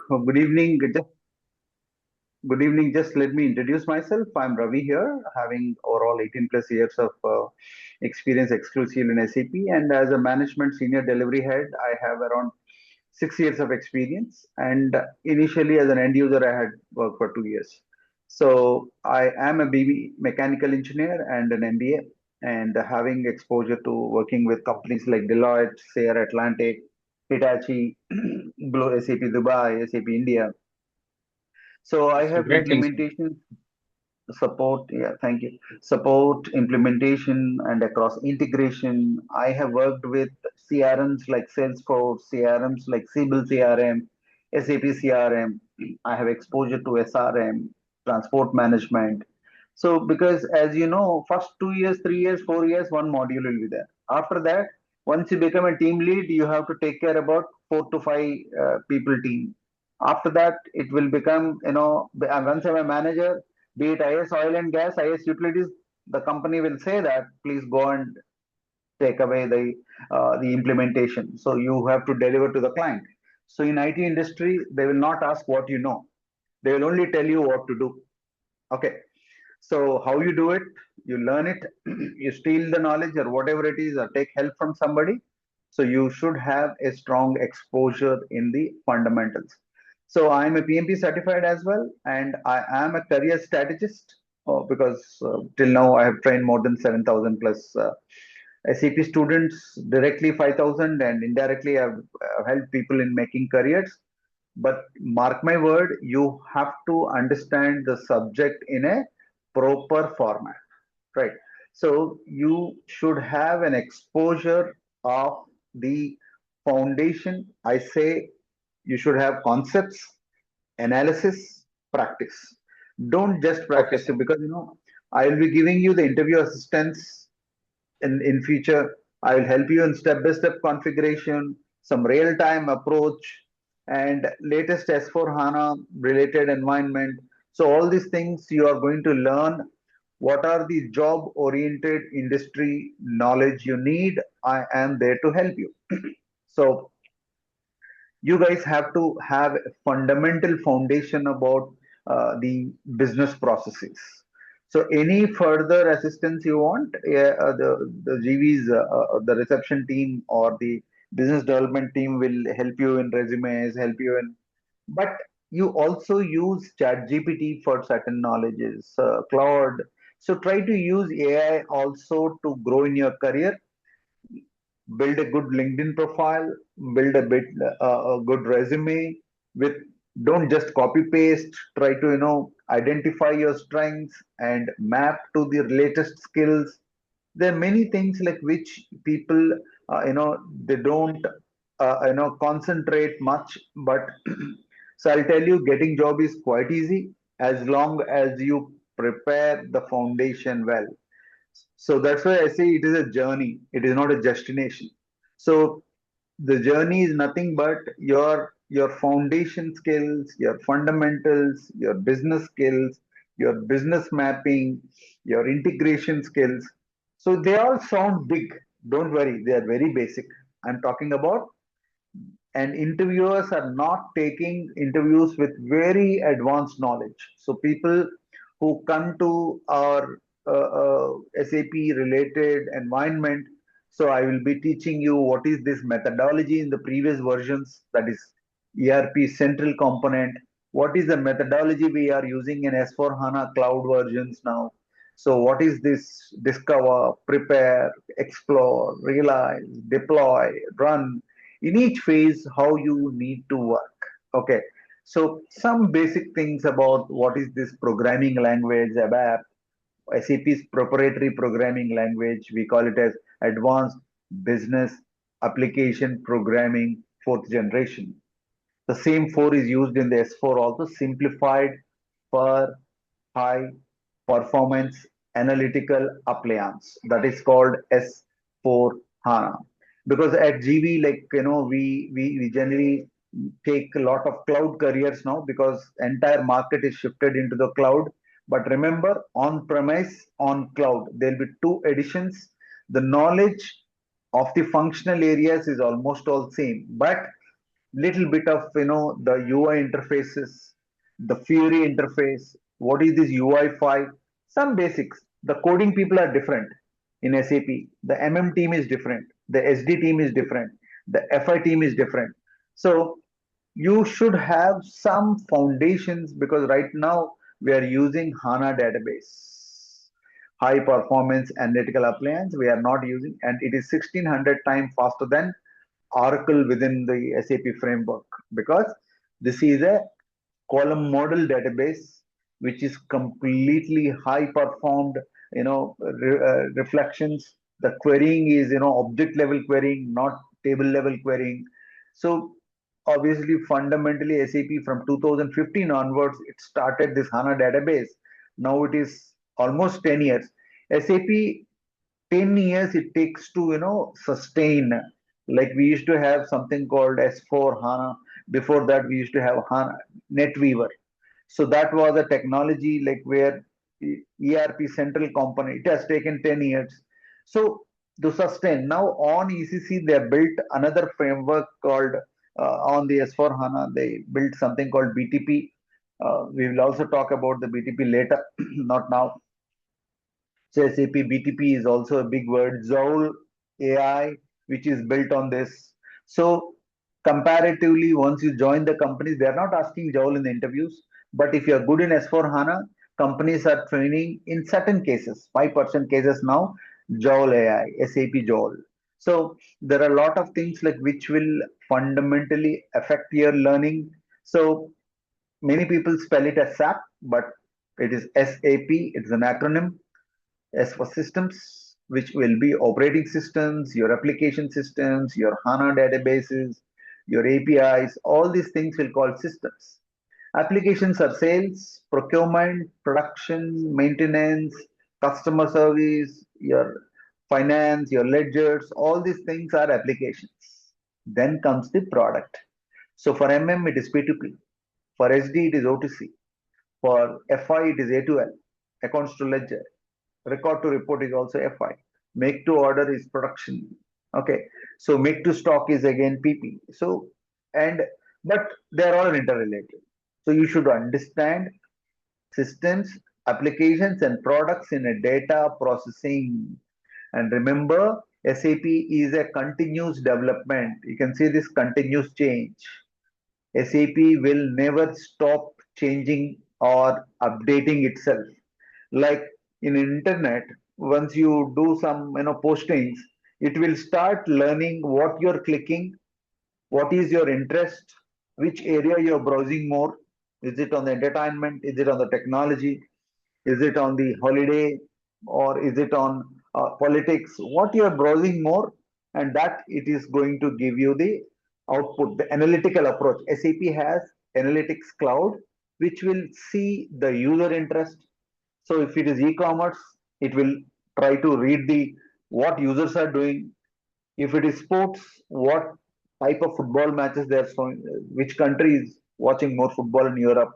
Good evening. Good evening. Just let me introduce myself. I'm Ravi here, having overall 18 plus years of experience exclusively in SAP. And as a management senior delivery head, I have around 6 years of experience. And initially, as an end user, I had worked for 2 years. So I am a BB mechanical engineer and an MBA, and having exposure to working with companies like Deloitte, Sayer Atlantic, Hitachi, SAP Dubai, SAP India. So I That's a have great thing, sir. implementation support. Yeah, thank you. Support, implementation, and across integration. I have worked with CRMs like Salesforce, CRMs like Siebel CRM, SAP CRM. I have exposure to SRM, transport management. So because as you know, first 2 years, 3 years, 4 years, one module will be there. After that, once you become a team lead, you have to take care about 4 to 5 people team. After that, it will become, once I'm a manager, be it IS oil and gas, IS utilities, the company will say that please go and take away the implementation. So you have to deliver to the client. So in IT industry, they will not ask what you know. They will only tell you what to do. Okay. So how you do it, you learn it, you steal the knowledge or whatever it is, or take help from somebody. So you should have a strong exposure in the fundamentals. So I'm a PMP certified as well, and I am a career strategist because till now I have trained more than 7,000 plus SAP students, directly 5,000, and indirectly I've helped people in making careers. But mark my word, you have to understand the subject in a proper format, right? So you should have an exposure of the foundation. I say you should have concepts, analysis, practice. Don't just Okay, practice sir. it because I will be giving you the interview assistance in future. I will help you in step-by-step configuration, some real-time approach, and latest S4 HANA related environment. So all these things you are going to learn. What are the job-oriented industry knowledge you need? I am there to help you. So you guys have to have a fundamental foundation about the business processes. So any further assistance you want, the GV's, the reception team or the business development team will help you in resumes, help you in. But you also use ChatGPT for certain knowledges, Claude. So try to use AI also to grow in your career, build a good LinkedIn profile, build a good resume with, don't just copy paste, try to identify your strengths and map to the latest skills. There are many things like which people they don't concentrate much, but so I'll tell you, getting job is quite easy as long as you prepare the foundation well. So that's why I say it is a journey. It is not a destination. So the journey is nothing but your foundation skills, your fundamentals, your business skills, your business mapping, your integration skills. So they all sound big. Don't worry, they are very basic. I'm talking about, and interviewers are not taking interviews with very advanced knowledge. So people who come to our SAP related environment, so I will be teaching you what is this methodology in the previous versions, that is ERP central component. What is the methodology we are using in S4 HANA cloud versions now? So what is this discover, prepare, explore, realize, deploy, run? In each phase, how you need to work. Okay. So some basic things about what is this programming language, ABAP, SAP's proprietary programming language. We call it as Advanced Business Application Programming fourth generation. The same 4 is used in the S4 also, simplified for high performance analytical appliance. That is called S4 HANA. Because at GV, like we generally take a lot of cloud careers now because entire market is shifted into the cloud. But remember, on premise, on cloud, there'll be two editions. The knowledge of the functional areas is almost all same, but little bit of the UI interfaces, the Fury interface. What is this UI5? Some basics. The coding people are different in SAP. The MM team is different. The SD team is different. The FI team is different. So you should have some foundations, because right now we are using HANA database, high performance analytical appliance we are not using, and it is 1600 times faster than Oracle within the SAP framework, because this is a column model database which is completely high performed, reflections. The querying is object level querying, not table level querying. So obviously fundamentally SAP from 2015 onwards it started this HANA database. Now it is almost 10 years. SAP 10 years it takes to sustain. Like we used to have something called S4 HANA. Before that we used to have HANA NetWeaver. So that was a technology like where ERP central component. It has taken 10 years. So to sustain. Now on ECC they have built another framework called on the S4 HANA they built something called BTP. We will also talk about the BTP later, not now. So SAP BTP is also a big word. Joule AI, which is built on this. So comparatively, once you join the companies, they are not asking Joule in the interviews. But if you are good in S4 HANA, companies are training in certain cases, 5% cases now, Joule AI, SAP Joule. So there are a lot of things like which will fundamentally affect your learning. So many people spell it as SAP, but it is SAP. It's an acronym. S for systems, which will be operating systems, your application systems, your HANA databases, your APIs, all these things will call systems. Applications are sales, procurement, production, maintenance, customer service, your finance, your ledgers, all these things are applications. Then comes the product. So for MM, it is P2P. For SD, it is O2C. For FI, it is A2L, accounts to ledger. Record to report is also FI. Make to order is production. Okay. So make to stock is again PP. So, and but they are all interrelated. So you should understand systems, applications, and products in a data processing. And remember, SAP is a continuous development. You can see this continuous change. SAP will never stop changing or updating itself. Like in internet, once you do some postings, it will start learning what you're clicking, what is your interest, which area you're browsing more. Is it on the entertainment? Is it on the technology? Is it on the holiday? Or is it on politics? What you're browsing more, and that it is going to give you the output, the analytical approach. SAP has analytics cloud, which will see the user interest. So if it is e-commerce, it will try to read the what users are doing. If it is sports, what type of football matches they are showing, which country is watching more football in Europe,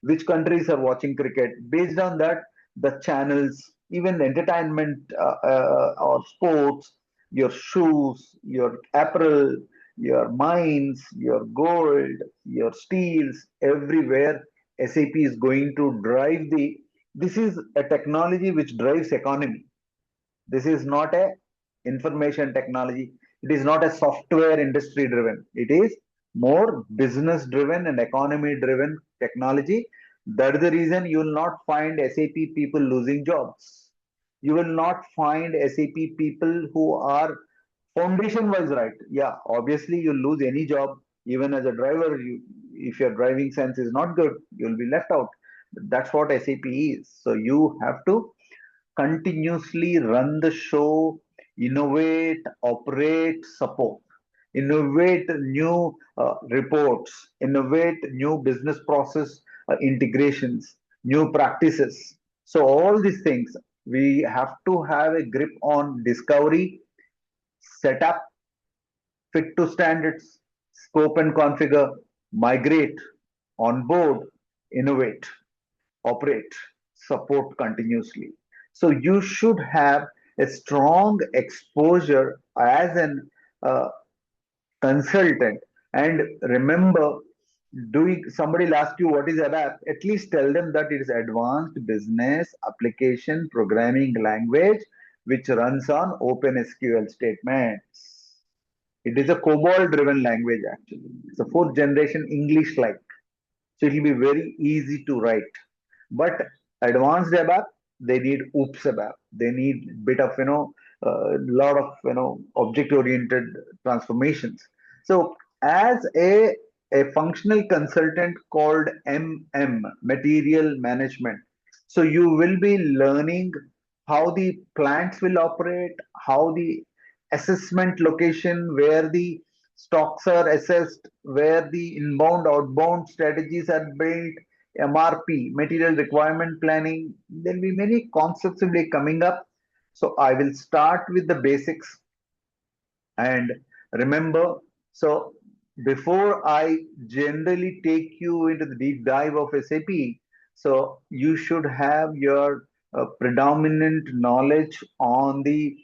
which countries are watching cricket. Based on that, the channels, even entertainment or sports, your shoes, your apparel, your mines, your gold, your steels, everywhere, SAP is going to drive the. This is a technology which drives economy. This is not a information technology. It is not a software industry driven. It is more business driven and economy driven technology. That is the reason you will not find SAP people losing jobs. You will not find SAP people who are foundation wise right. Yeah, obviously you'll lose any job. Even as a driver, if your driving sense is not good, you'll be left out. That's what SAP is. So you have to continuously run the show, innovate, operate, support, innovate new reports, innovate new business process integrations, new practices. So, all these things we have to have a grip on discovery, setup, fit to standards, scope and configure, migrate, onboard, innovate, operate, support continuously. So you should have a strong exposure as an consultant, And remember, doing somebody will ask you what is ABAP, at least tell them that it is Advanced Business Application Programming Language which runs on OpenSQL statements. It is a COBOL driven language actually. It's a fourth generation English like. So it will be very easy to write. But advanced ABAP, they need OOPS ABAP. They need bit of a lot of object oriented transformations. So as a functional consultant called Material Management, so you will be learning how the plants will operate, how the assessment location, where the stocks are assessed, where the inbound, outbound strategies are built, MRP, material requirement planning. There'll be many concepts will be coming up. So I will start with the basics. And remember, so before I generally take you into the deep dive of SAP, so you should have your predominant knowledge on the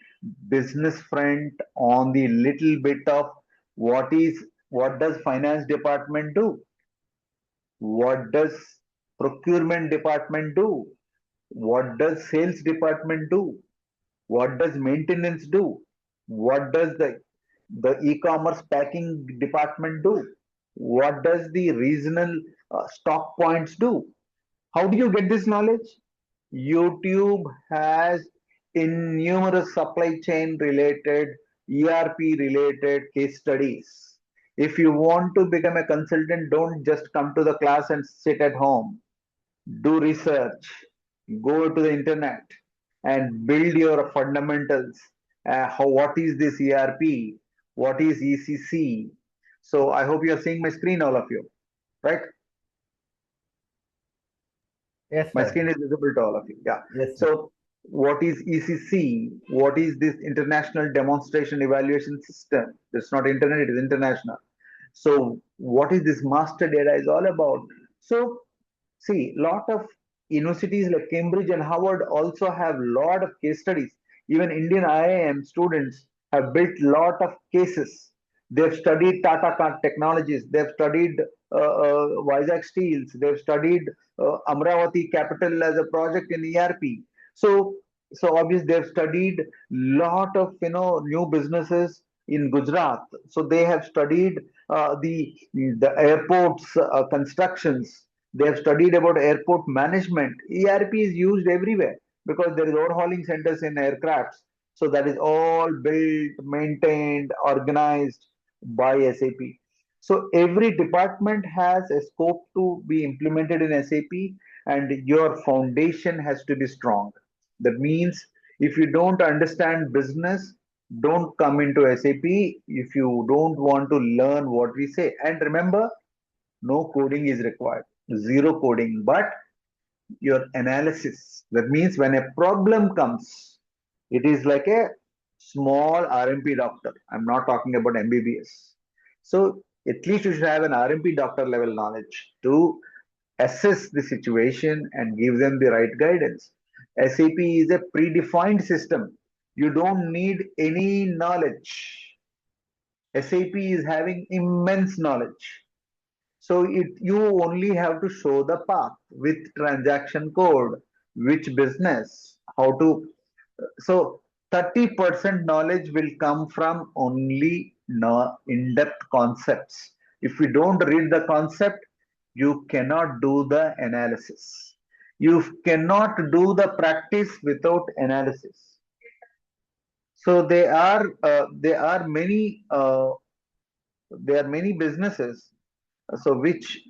business front, on the little bit of what does finance department do, what does procurement department do, what does sales department do, what does maintenance do? What does the e-commerce packing department do? What does the regional stock points do? How do you get this knowledge? YouTube has innumerous supply chain related, ERP related case studies. If you want to become a consultant, don't just come to the class and sit at home. Do research, go to the internet and build your fundamentals. What is this ERP? What is ECC? So I hope you are seeing my screen, all of you, right? Yes, My sir. screen is visible to all of you. Yeah. Yes, sir. So what is ECC? What is this International Demonstration Evaluation System? It's not internet, it is international. So what is this master data is all about? So see, lot of universities like Cambridge and Harvard also have lot of case studies. Even Indian IIM students have built lot of cases. They've studied Technologies. They've studied Vizag Steels. They've studied Amravati Capital as a project in ERP. So, so obviously they've studied lot of new businesses in Gujarat. So they have studied the airports constructions. They have studied about airport management. ERP is used everywhere because there is overhauling centers in aircrafts. So that is all built, maintained, organized by SAP. So every department has a scope to be implemented in SAP, and your foundation has to be strong. That means if you don't understand business, don't come into SAP if you don't want to learn what we say. And remember, no coding is required, zero coding, but your analysis. That means when a problem comes, it is like a small RMP doctor. I'm not talking about MBBS. So at least you should have an RMP doctor level knowledge to assess the situation and give them the right guidance. SAP is a predefined system. You don't need any knowledge. SAP is having immense knowledge. So you only have to show the path with transaction code, which business, how to. So 30% knowledge will come from only in-depth concepts. If you don't read the concept, you cannot do the analysis. You cannot do the practice without analysis. So there are many businesses so which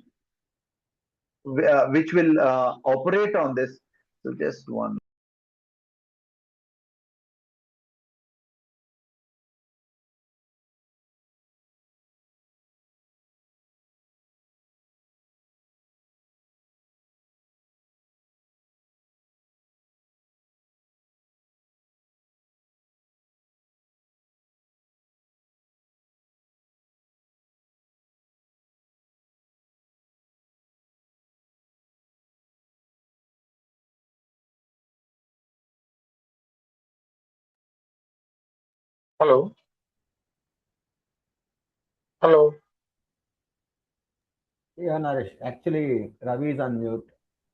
will operate on this. So just one. Hello, hello. Yeah, Naresh. Actually, Ravi is on mute.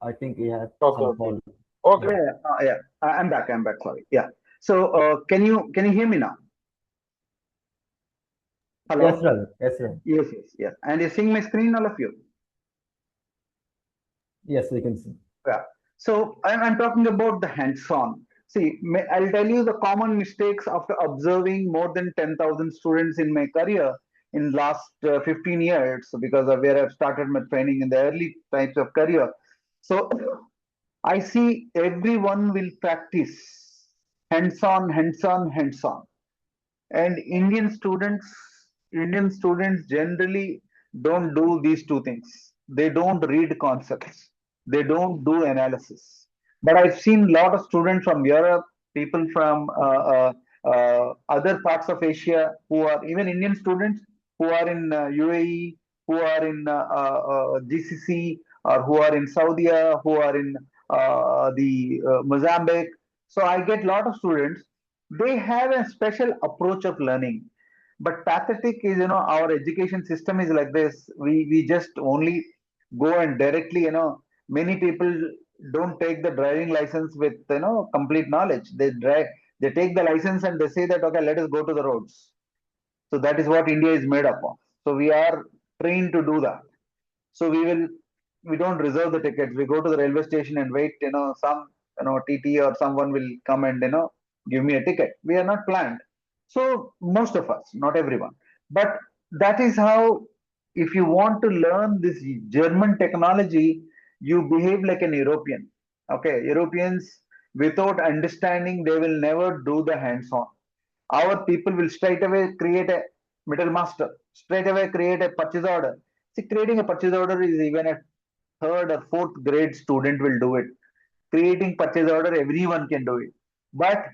I think he has Okay, some okay. call. Okay. Yeah. Yeah. I'm back. I'm back. Sorry. Yeah. So, can you hear me now? Yes, Hello. Ravi. Yes, Ravi. Yes, yes, yes. And you're seeing my screen, all of you. Yes, we can see. Yeah. So I'm talking about the hands-on. See, I'll tell you the common mistakes after observing more than 10,000 students in my career in last 15 years, because of where I've started my training in the early types of career. So I see everyone will practice hands-on, hands-on, hands-on. And Indian students generally don't do these two things. They don't read concepts. They don't do analysis. But I've seen a lot of students from Europe, people from other parts of Asia who are even Indian students who are in UAE, who are in GCC, or who are in Saudi, who are in the Mozambique. So I get a lot of students. They have a special approach of learning. But pathetic is, our education system is like this. We just only go and directly, many people don't take the driving license with, complete knowledge. They take the license and they say that, okay, let us go to the roads. So that is what India is made up of. So we are trained to do that. So we don't reserve the tickets. We go to the railway station and wait, some, TT or someone will come and, give me a ticket. We are not planned. So most of us, not everyone. But that is how, if you want to learn this German technology, you behave like an European. Okay, Europeans, without understanding, they will never do the hands-on. Our people will straight away create a middle master, straight away create a purchase order. See, creating a purchase order is even a third or fourth grade student will do it. Creating purchase order, everyone can do it. But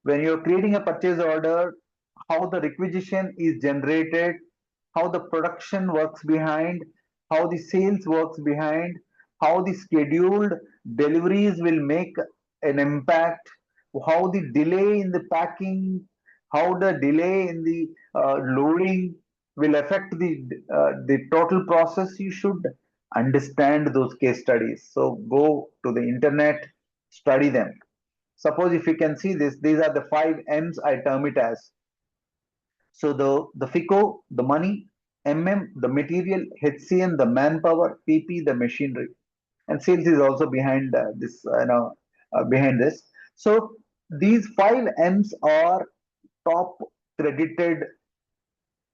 when you're creating a purchase order, how the requisition is generated, how the production works behind, how the sales works behind, how the scheduled deliveries will make an impact, how the delay in the packing, how the delay in the loading will affect the total process. You should understand those case studies. So go to the internet, study them. Suppose if you can see this, these are the five M's I term it as. So the FICO, the money, MM, the material, HCM, the manpower, PP, the machinery, and sales is also behind this. Behind this. So these five M's are top credited: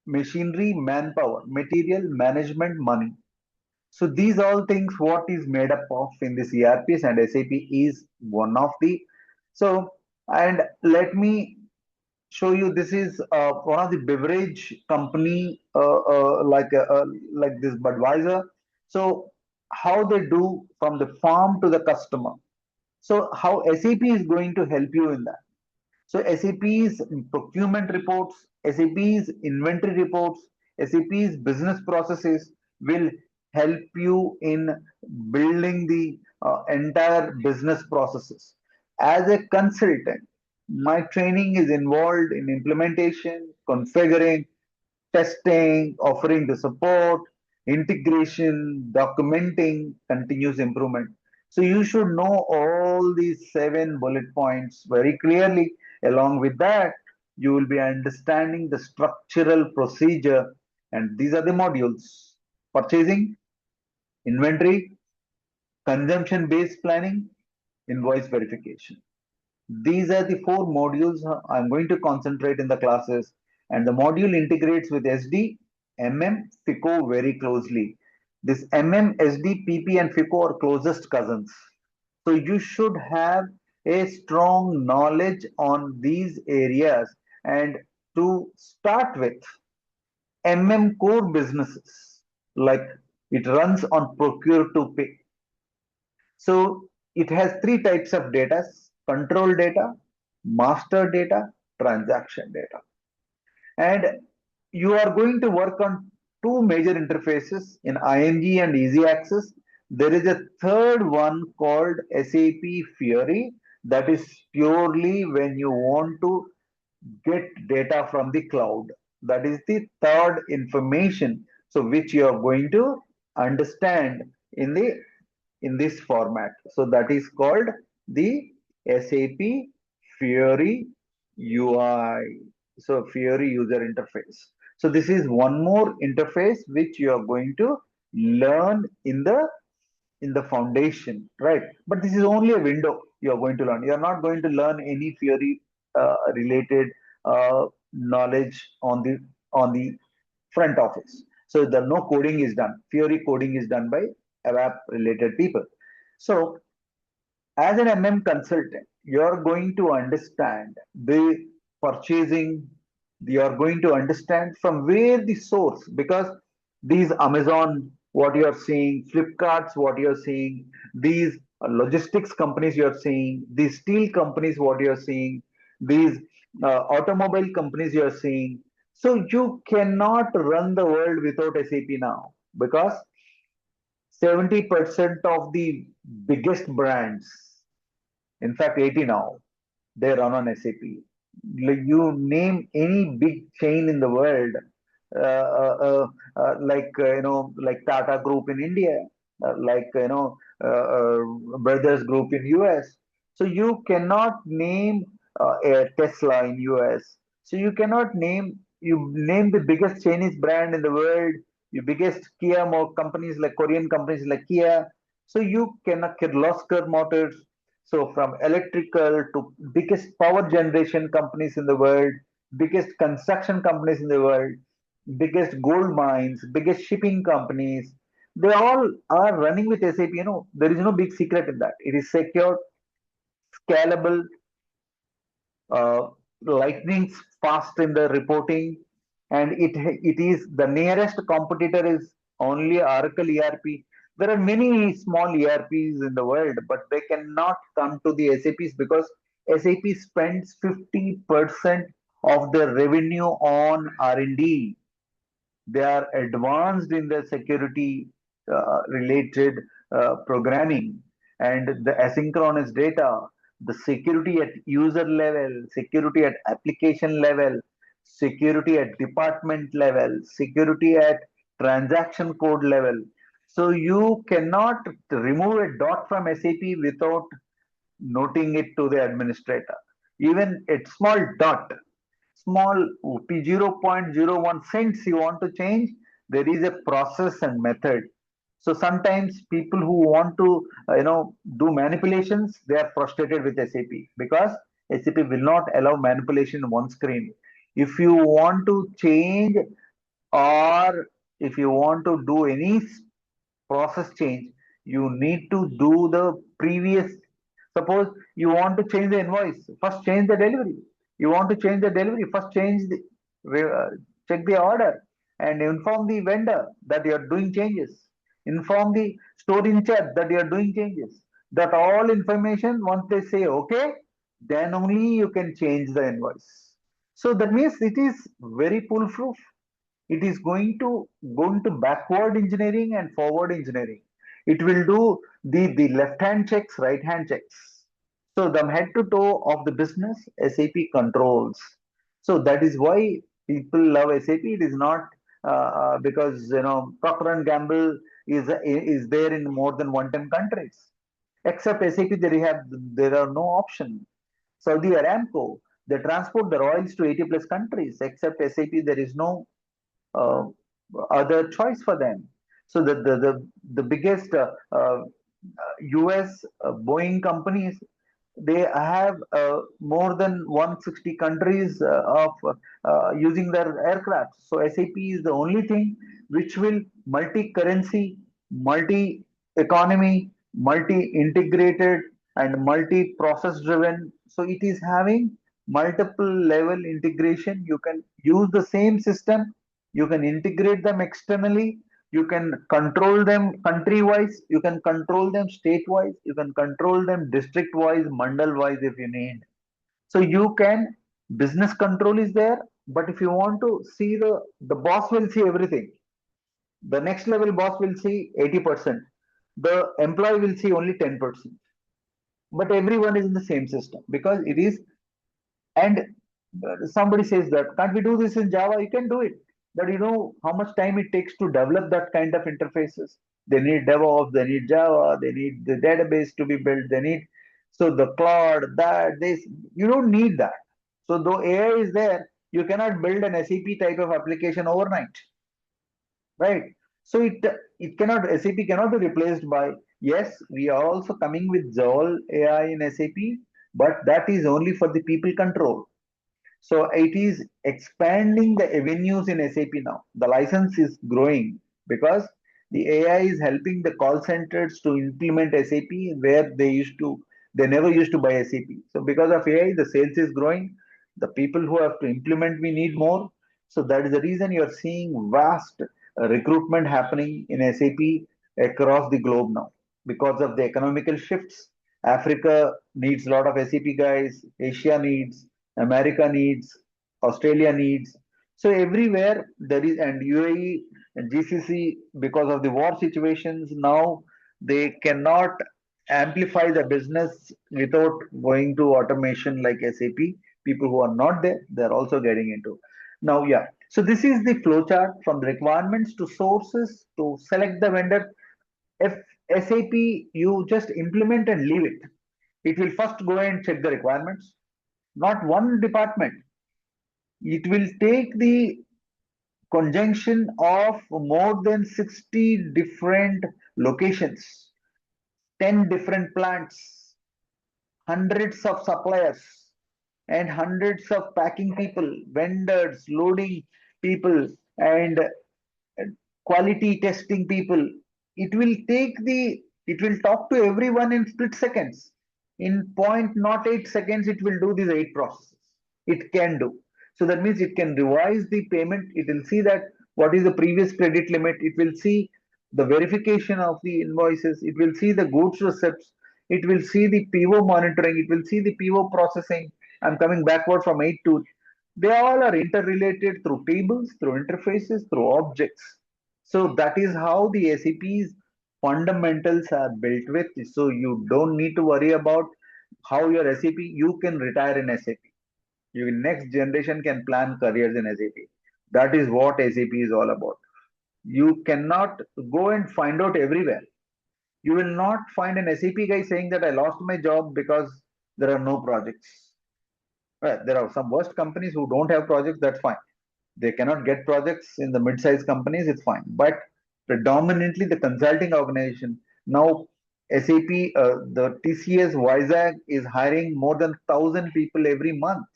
machinery, manpower, material, management, money. So these all things, what is made up of in this ERPs, and SAP is one of the. So, and let me show you. This is one of the beverage company, like this Budweiser. So how they do from the farm to the customer. So how SAP is going to help you in that. So SAP's procurement reports, SAP's inventory reports, SAP's business processes will help you in building the entire business processes. As a consultant, my training is involved in implementation, configuring, testing, offering the support, integration, documenting, continuous improvement. So you should know all these seven bullet points very clearly. Along with that, you will be understanding the structural procedure, and these are the modules: purchasing, inventory, consumption based planning, invoice verification. These are the four modules I'm going to concentrate in the classes, and the module integrates with SD, MM, FICO very closely. This MM, SD, PP, and FICO are closest cousins. So you should have a strong knowledge on these areas. And to start with, MM core businesses, like it runs on procure to pay. So it has three types of data: control data, master data, transaction data. And you are going to work on two major interfaces in IMG and Easy Access. There is a third one called SAP Fiori, that is purely when you want to get data from the cloud. That is the third information, so which you are going to understand in the in this format. So that is called the SAP Fiori UI. So Fiori user interface. So this is one more interface which you are going to learn in the foundation, right? But this is only a window you are going to learn. You are not going to learn any Fiori related knowledge on the front office. So the no coding is done. Fiori coding is done by ABAP related people. So as an MM consultant, you're going to understand the purchasing, you're going to understand from where the source, because these Amazon, what you're seeing, Flipkarts, what you're seeing, these logistics companies you're seeing, these steel companies, what you're seeing, these automobile companies you're seeing. So you cannot run the world without SAP now, because 70% of the biggest brands, in fact 80 now, they run on SAP. Like you name any big chain in the world, like Tata Group in India, Brothers Group in US. So you cannot name a Tesla in US. So you name the biggest Chinese brand in the world, your biggest Kia more companies like Korean companies like Kia. So you cannot Kirloskar Motors. So from electrical to biggest power generation companies in the world, biggest construction companies in the world, biggest gold mines, biggest shipping companies, they all are running with SAP. There is no big secret in that. It is secure, scalable, uh, lightning fast in the reporting, and it is the nearest competitor is only Oracle ERP. There are many small ERPs in the world, but they cannot come to the SAPs because SAP spends 50% of their revenue on R&D. They are advanced in the security related programming and the asynchronous data, the security at user level, security at application level, security at department level, security at transaction code level. So you cannot remove a dot from SAP without noting it to the administrator. Even a small dot, small 0.01 cents you want to change, there is a process and method. So sometimes people who want to do manipulations, they are frustrated with SAP because SAP will not allow manipulation in one screen. If you want to change, or if you want to do any process change, you need to do the previous. Suppose you want to change the invoice, first change the delivery. You want to change the delivery, first check the order and inform the vendor that you are doing changes. Inform the store in charge that you are doing changes. That all information, once they say okay, then only you can change the invoice. So that means it is very foolproof. It is going to backward engineering and forward engineering. It will do the left hand checks, right hand checks. So the head to toe of the business, SAP controls. So that is why people love SAP. It is not because Procter and Gamble is there in more than 110 countries. Except SAP, there are no option. Saudi Aramco, they transport the oils to 80 plus countries. Except SAP, there is no uh, other choice for them. So the biggest US Boeing companies, they have more than 160 countries of using their aircraft. So SAP is the only thing which will multi-currency, multi-economy, multi-integrated, and multi-process driven. So it is having multiple level integration. You can use the same system, you can integrate them externally, you can control them country wise, you can control them state wise, you can control them district wise, mandal wise if you need. So you can, business control is there, but if you want to see the boss will see everything. The next level boss will see 80%, the employee will see only 10%, but everyone is in the same system because it is. And somebody says that can't we do this in Java? You can do it. But you know how much time it takes to develop that kind of interfaces? They need DevOps, they need Java, they need the database to be built, they need so the cloud, that this you don't need that. So though AI is there, you cannot build an SAP type of application overnight, right? So it cannot SAP cannot be replaced by, yes, we are also coming with Zoll AI in SAP, but that is only for the people control. So it is expanding the avenues in SAP now. The license is growing because the AI is helping the call centers to implement SAP where they never used to buy SAP. So because of AI, the sales is growing. The people who have to implement, we need more. So that is the reason you are seeing vast recruitment happening in SAP across the globe now because of the economical shifts. Africa needs a lot of SAP guys. Asia needs. America needs, Australia needs. So everywhere there is, and UAE and GCC, because of the war situations, now they cannot amplify the business without going to automation like SAP. People who are not there, they're also getting into. Now, yeah. So this is the flowchart from the requirements to sources to select the vendor. If SAP, you just implement and leave it. It will first go and check the requirements, not one department. It will take the conjunction of more than 60 different locations, 10 different plants, hundreds of suppliers, and hundreds of packing people, vendors, loading people, and quality testing people. It will it will talk to everyone in split seconds. In point not 8 seconds, it will do these 8 processes. It can do. So that means it can revise the payment. It will see that what is the previous credit limit. It will see the verification of the invoices. It will see the goods receipts. It will see the PO monitoring. It will see the PO processing. I'm coming backward from 8 to. They all are interrelated through tables, through interfaces, through objects. So that is how the SAP's fundamentals are built with. So you don't need to worry about how your SAP, you can retire in SAP. Your next generation can plan careers in SAP. That is what SAP is all about. You cannot go and find out everywhere. You will not find an SAP guy saying that I lost my job because there are no projects. Well, there are some worst companies who don't have projects, that's fine. They cannot get projects in the mid-sized companies, it's fine. But predominantly the consulting organization, now SAP, the TCS Vizag is hiring more than 1,000 people every month.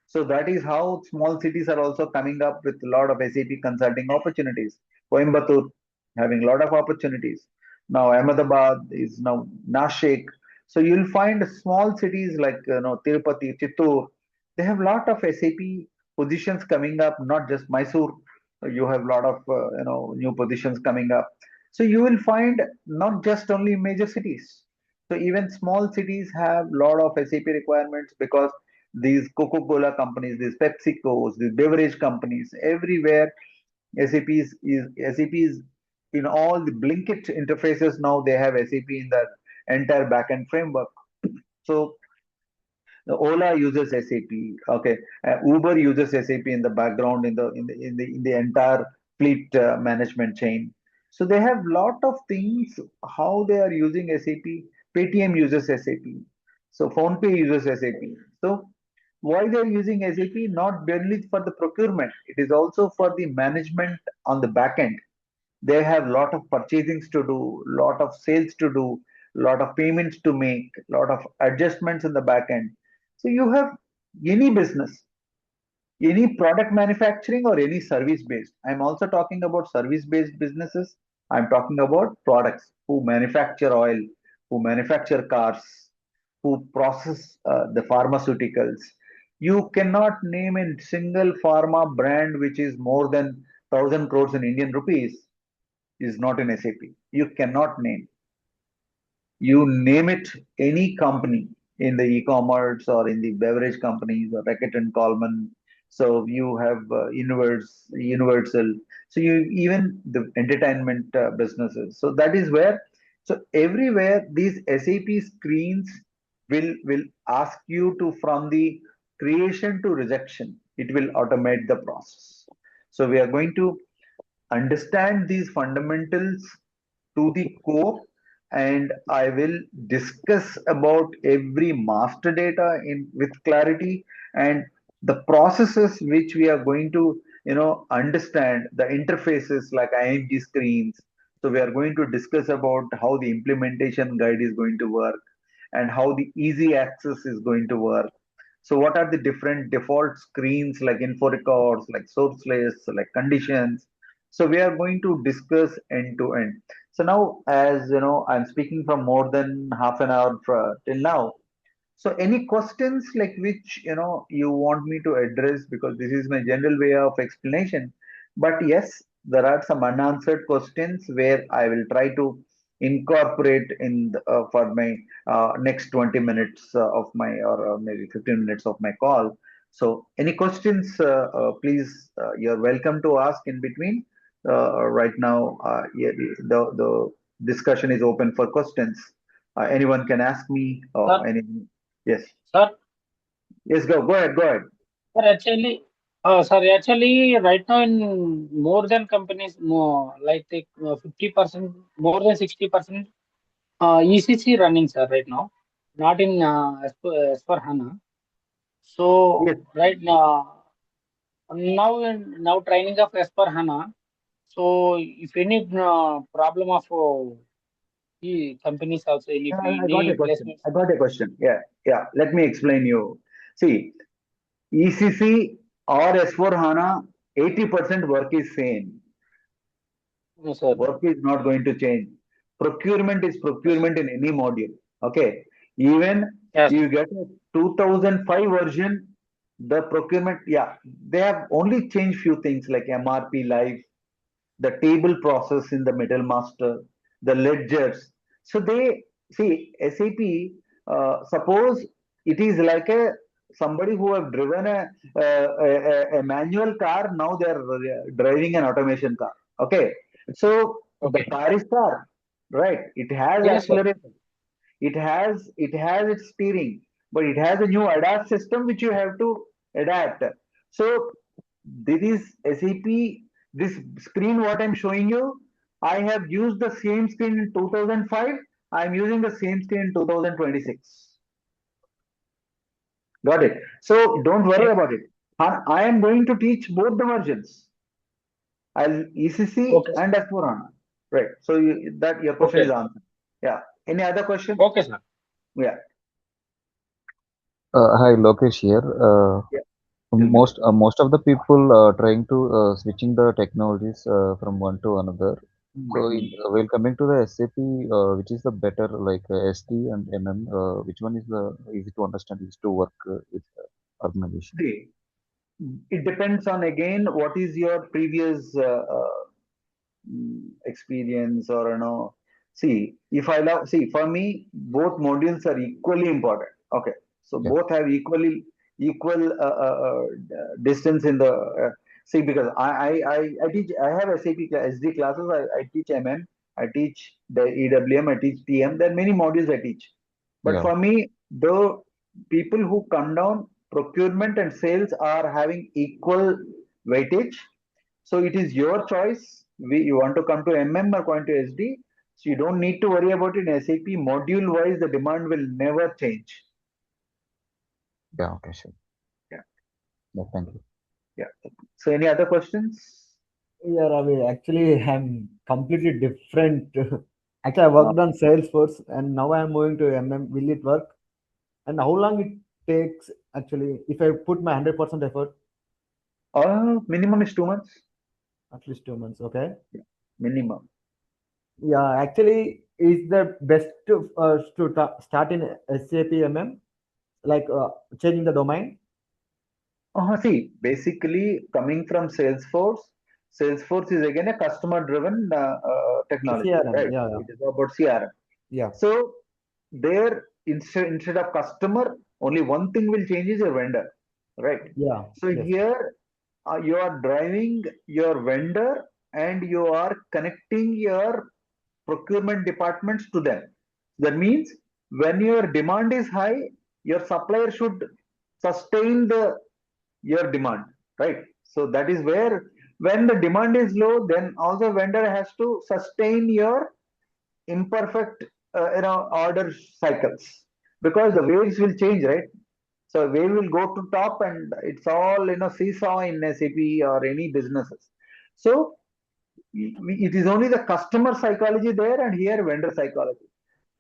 So that is how small cities are also coming up with a lot of SAP consulting opportunities. Coimbatore having a lot of opportunities. Now Ahmedabad is now Nashik. So you'll find small cities like Tirupati, Chittoor. They have a lot of SAP positions coming up. Not just Mysore. You have a lot of new positions coming up. So you will find not just only major cities. So even small cities have a lot of SAP requirements because these Coca-Cola companies, these PepsiCos, these beverage companies, everywhere SAP is in all the Blinkit interfaces now they have SAP in the entire backend framework. So the Ola uses SAP. Okay, Uber uses SAP in the background in the entire fleet management chain. So they have lot of things how they are using SAP. Paytm uses SAP. So PhonePe uses SAP. So why they are using SAP? Not merely for the procurement. It is also for the management on the back end. They have lot of purchasings to do, lot of sales to do, lot of payments to make, lot of adjustments in the back end. So you have any business, any product manufacturing or any service based. I'm also talking about service based businesses. I'm talking about products who manufacture oil, who manufacture cars, who process the pharmaceuticals. You cannot name a single pharma brand which is more than 1,000 crores in Indian rupees is not in SAP. You cannot name. You name it, any company in the e-commerce or in the beverage companies or Reckitt and Coleman. So you have Universal. So you even the entertainment businesses. So that is where. So everywhere these SAP screens will ask you to from the creation to rejection. It will automate the process. So we are going to understand these fundamentals to the core, and I will discuss about every master data in with clarity, and the processes which we are going to understand, the interfaces like IMG screens. So we are going to discuss about how the implementation guide is going to work and how the easy access is going to work. So what are the different default screens like info records, like source lists, like conditions? So we are going to discuss end to end. So now, as you know, I'm speaking for more than half an hour till now. So any questions like which you want me to address, because this is my general way of explanation. But yes, there are some unanswered questions where I will try to incorporate in for my next 20 minutes of my, or maybe 15 minutes of my call. So any questions, please, you're welcome to ask in between. Right now, yeah, the discussion is open for questions. Anyone can ask me Sir, any. Yes. sir, Yes, go. Go ahead. Go ahead. sir, actually, right now in more than companies, more like 50%, more than 60%, ECC running, sir, right now, not in as per HANA. Yes. So right now training of as per HANA. So if any problem of the companies also, and if I got a any question. placements, I got a question. Yeah. Yeah. Let me explain you. See, ECC or S4 HANA, 80% work is same. no, sir. Work is not going to change. Procurement is Yes, procurement in any module. Okay. Even yes, you get a 2005 version, the procurement, yeah, they have only changed few things like MRP live, the table process in the middle master, the ledgers. So they see SAP. Suppose it is like a somebody who have driven a manual car. Now they are driving an automation car. Okay, so the okay, car is car, right? It has yes, sir. acceleration. It has its steering, but it has a new ADAS system which you have to adapt. So this is SAP. This screen, what I'm showing you, I have used the same screen in 2005. I'm using the same screen in 2026. Got it. So don't worry Okay, about it. I am going to teach both the versions. I'll ECC okay, sir. and S4HANA. Right. So that your question is Okay, answered. Yeah. Any other question? okay, sir. Yeah. Hi, Lokesh here. Yeah. Tell me. Most of the people trying to switching the technologies from one to another. So, Hmm. while coming to the SAP, which is the better, like SD and MM, which one is the easy to understand, easy to work with organization? See, it depends on again what is your previous experience, or see, if I love, see, for me both modules are equally important. Okay, so Yeah, both have equal distance in the see, because I teach, I have SAP SD classes. I teach MM, I teach the EWM, I teach TM. There are many modules I teach, but yeah, for me the people who come down, procurement and sales are having equal weightage. So it is your choice. You want to come to MM or going to SD. So you don't need to worry about it. In SAP module wise, the demand will never change. yeah. Okay, sure. Yeah, Yeah, thank you. yeah. So any other questions? Yeah, Ravi. Actually, I'm completely different. Actually, I Uh, worked on Salesforce and now I'm moving to MM. Will it work? And how long it takes actually if I put my 100% effort? minimum is 2 months. At least 2 months. Okay. Yeah, minimum. Yeah, actually, is the best start in SAP MM, like changing the domain? See, basically coming from Salesforce, Salesforce is again a customer-driven technology, CRM. right? Yeah, yeah, It is about CRM. yeah, So there, instead of customer, only one thing will change is your vendor, right? yeah. So Yes. here you are driving your vendor and you are connecting your procurement departments to them. That means when your demand is high, your supplier should sustain the your demand, right? So that is where When the demand is low, then also vendor has to sustain your imperfect order cycles, because the waves will change, right? So wave will go to top, and it's all seesaw in SAP or any businesses. So it is only the customer psychology there, and here vendor psychology.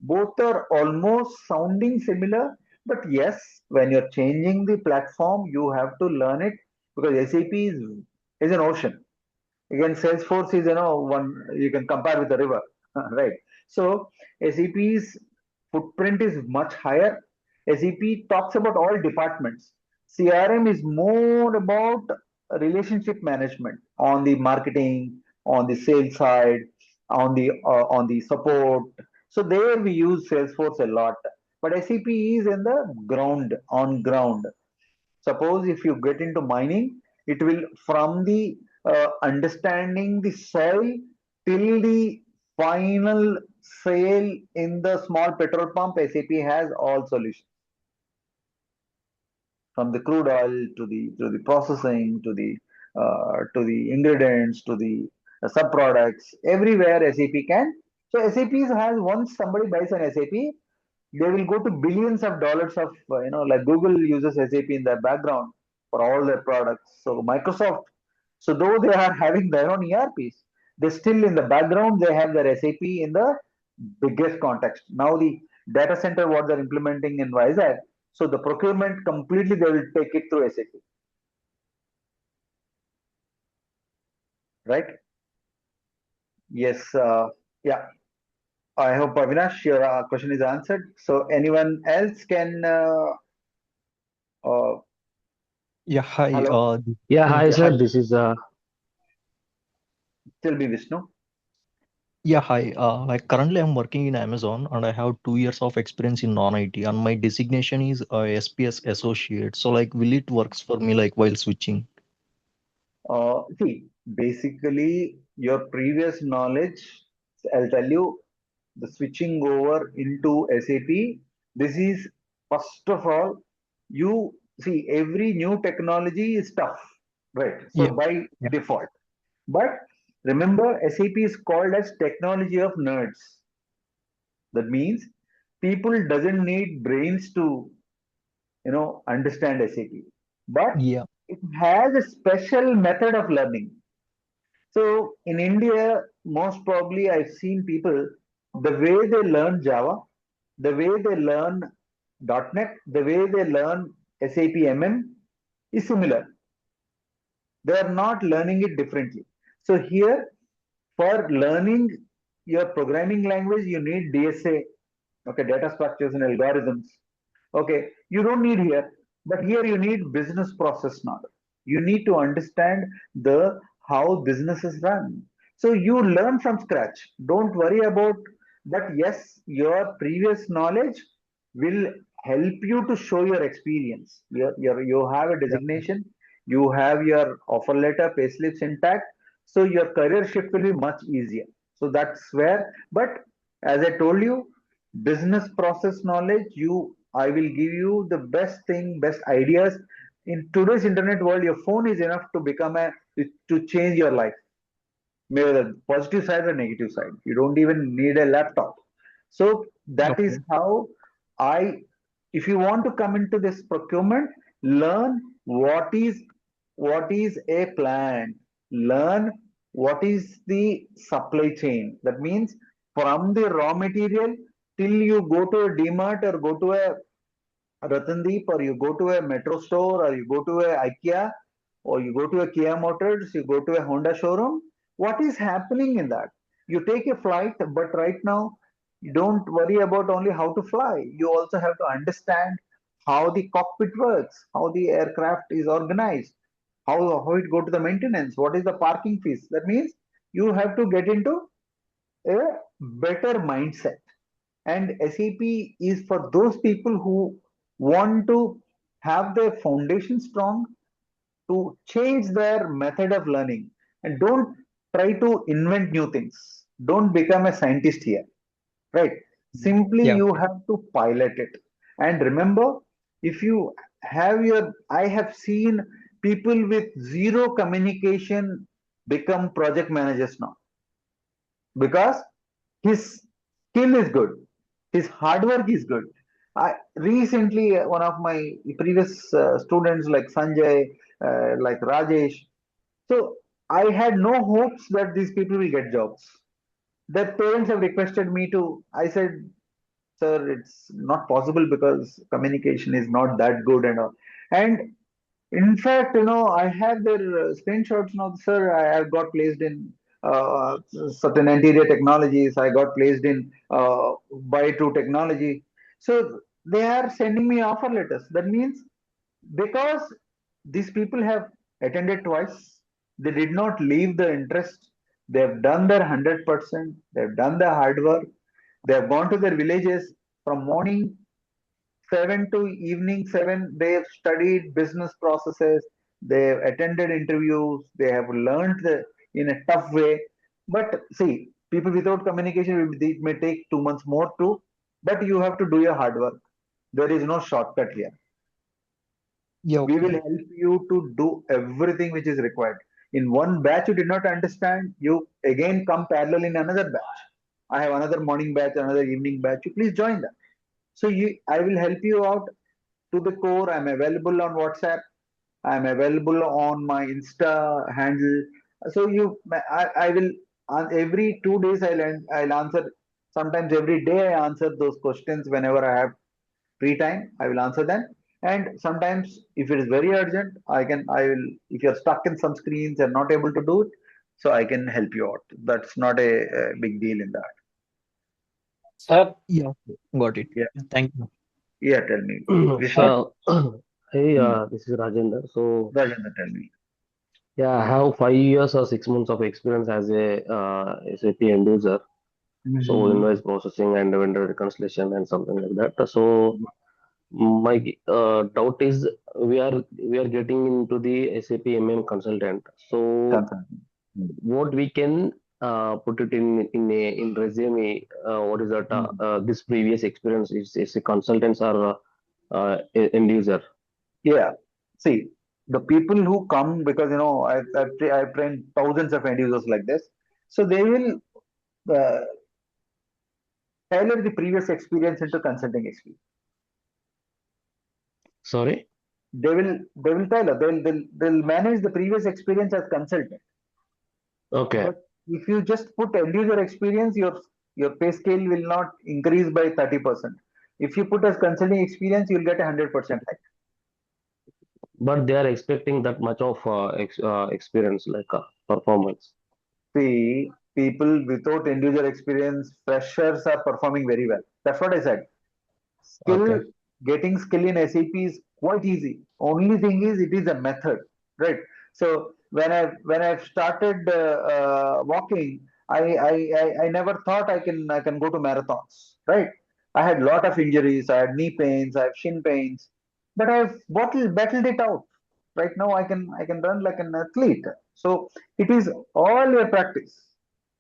Both are almost sounding similar, but yes, when you're changing the platform, you have to learn it, because SAP is an ocean. Again, Salesforce is one you can compare with the river, right? So SAP's footprint is much higher. SAP talks about all departments. CRM is more about relationship management on the marketing, on the sales side, on the support. So there we use Salesforce a lot. But SAP is in the ground, on ground. Suppose if you get into mining, it will from the understanding the soil till the final sale in the small petrol pump. SAP has all solutions, from the crude oil to the processing to the ingredients to the sub products. Everywhere SAP can. So SAP has, once somebody buys an SAP, they will go to billions of dollars of like Google uses SAP in their background for all their products. So Microsoft, so though they are having their own ERPs, they still in the background they have their SAP in the biggest context. Now the data center what they're implementing in Vizag, so the procurement completely they will take it through SAP, right? Yes, yeah. I hope Avinash, your question is answered. So anyone else can? Uh, Yeah, hi. hello, Yeah, hi Yeah, sir. hi. This is tell me Vishnu. Yeah, hi. Like currently, I'm working in Amazon, and I have 2 years of experience in non-IT, and my designation is SPS associate. So, like, will it works for me like while switching? See, basically, your previous knowledge, I'll tell you, the switching over into SAP, this is first of all, you see, every new technology is tough, right? So, Yeah, by yeah, default. But remember, SAP is called as technology of nerds. That means people doesn't need brains to understand SAP, but yeah, it has a special method of learning. So in India, most probably I've seen people, the way they learn Java, the way they learn .NET, the way they learn SAP MM is similar. They are not learning it differently. So here, for learning your programming language, you need DSA, okay, data structures and algorithms. Okay, you don't need here, but here you need business process knowledge. You need to understand the how businesses run. So you learn from scratch. Don't worry about. But yes, your previous knowledge will help you to show your experience. You have a yeah, designation, you have your offer letter, payslips intact, so your career shift will be much easier. So that's where. But as I told you, business process knowledge, I will give you the best thing, best ideas. In today's internet world, your phone is enough to become a to change your life, maybe the positive side or negative side. You don't even need a laptop. So that is okay, how I, if you want to come into this procurement, learn what is a plant, learn what is the supply chain. That means from the raw material till you go to a DMart or go to a Ratandeep, or you go to a metro store, or you go to a IKEA, or you go to a Kia Motors, you go to a Honda showroom. What is happening in that? You take a flight, but right now you don't worry about only how to fly. You also have to understand how the cockpit works, how the aircraft is organized, how it go to the maintenance, what is the parking fees. That means you have to get into a better mindset. And SAP is for those people who want to have their foundation strong, to change their method of learning, and don't try to invent new things. Don't become a scientist here, right? Simply yeah, you have to pilot it. And remember, if you I have seen people with zero communication become project managers now because his skill is good, his hard work is good. I recently one of my previous students like Sanjay, like Rajesh. So I had no hopes that these people will get jobs. Their parents have requested me to. I said, sir, it's not possible because communication is not that good and all. And in fact, I have their screenshots now, sir. I have got placed in uh, certain interior technologies. I got placed in by two technology. So they are sending me offer letters. That means because these people have attended twice, they did not leave the interest. They have done their 100%. They have done the hard work. They have gone to their villages from morning 7 to evening 7. They have studied business processes. They have attended interviews. They have learned in a tough way. But see, people without communication, it may take 2 months more too. But you have to do your hard work. There is no shortcut here. Yeah, We will okay. help you to do everything which is required. In one batch you did not understand, you again come parallel in another batch. I have another morning batch, another evening batch. You please join that. So I will help you out to the core. I'm available on WhatsApp. I'm available on my Insta handle. So I will on every 2 days I'll answer. Sometimes every day I answer those questions whenever I have free time. I will answer them. And sometimes if it is very urgent, I will, if you're stuck in some screens and not able to do it, so I can help you out. That's not a big deal in that. Sir, Yeah, okay. Got it. Yeah. Yeah, thank you. Yeah. Tell me. Vishnu? So, hey, Hmm. this is Rajendra. So, Rajendra, tell me. yeah, I have 5 years or 6 months of experience as a SAP end user. So, Hmm. invoice processing and vendor reconciliation and something like that. So, my doubt is we are getting into the SAP MM consultant. So, Consulting. Hmm. what we can put it in resume? What is that? Hmm. This previous experience is a consultants or end user. Yeah. See, the people who come because I've trained thousands of end users like this, so they will uh, tailor the previous experience into consulting experience. Sorry. They will tailor. They'll manage the previous experience as consultant. Okay. But if you just put end user experience, your pay scale will not increase by 30%. If you put as consulting experience, you'll get 100% hike. But they are expecting that much of experience, like performance. See, people without end user experience, freshers are performing very well. That's what I said. Okay. Skill, getting skill in SAP is quite easy. Only thing is it is a method, right? So when I've started walking, I never thought I can go to marathons, right? I had lot of injuries. I had knee pains. I have shin pains, but I've battled it out. Right now I can run like an athlete. So it is all your practice,